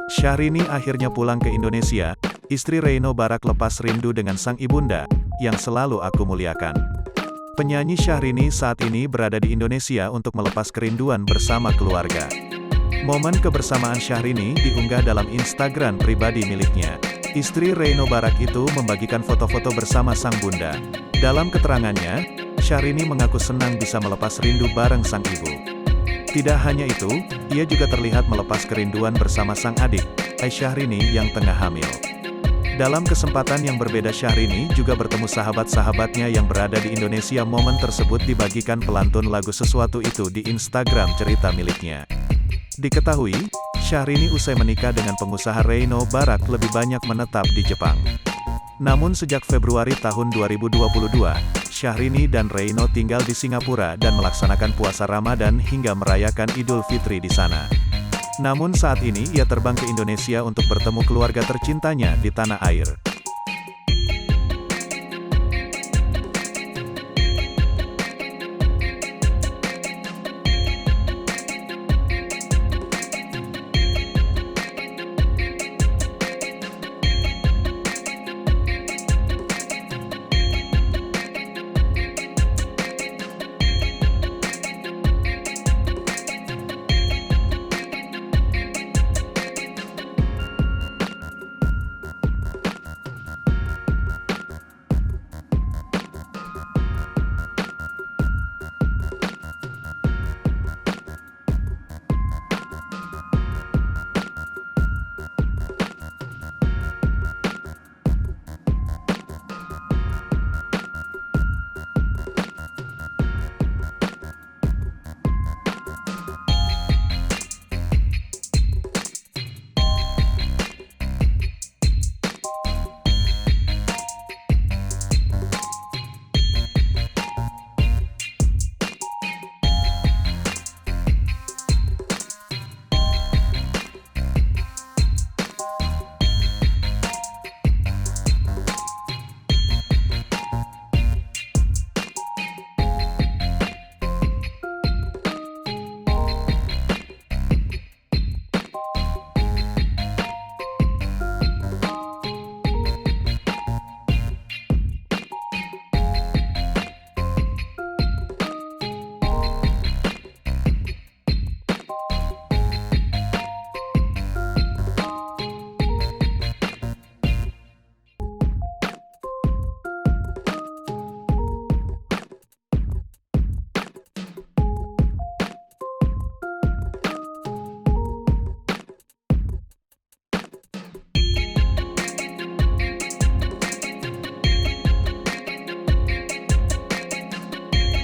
Syahrini akhirnya pulang ke Indonesia, istri Reino Barak lepas rindu dengan sang ibunda, yang selalu aku muliakan. Penyanyi Syahrini saat ini berada di Indonesia untuk melepas kerinduan bersama keluarga. Momen kebersamaan Syahrini diunggah dalam Instagram pribadi miliknya. Istri Reino Barak itu membagikan foto-foto bersama sang bunda. Dalam keterangannya, Syahrini mengaku senang bisa melepas rindu bareng sang ibu. Tidak hanya itu, ia juga terlihat melepas kerinduan bersama sang adik, Syahrini yang tengah hamil. Dalam kesempatan yang berbeda Syahrini juga bertemu sahabat-sahabatnya yang berada di Indonesia. Momen tersebut dibagikan pelantun lagu Sesuatu Itu di Instagram cerita miliknya. Diketahui, Syahrini usai menikah dengan pengusaha Reino Barak lebih banyak menetap di Jepang. Namun sejak Februari tahun 2022, Syahrini dan Reino tinggal di Singapura dan melaksanakan puasa Ramadan hingga merayakan Idul Fitri di sana. Namun saat ini ia terbang ke Indonesia untuk bertemu keluarga tercintanya di tanah air.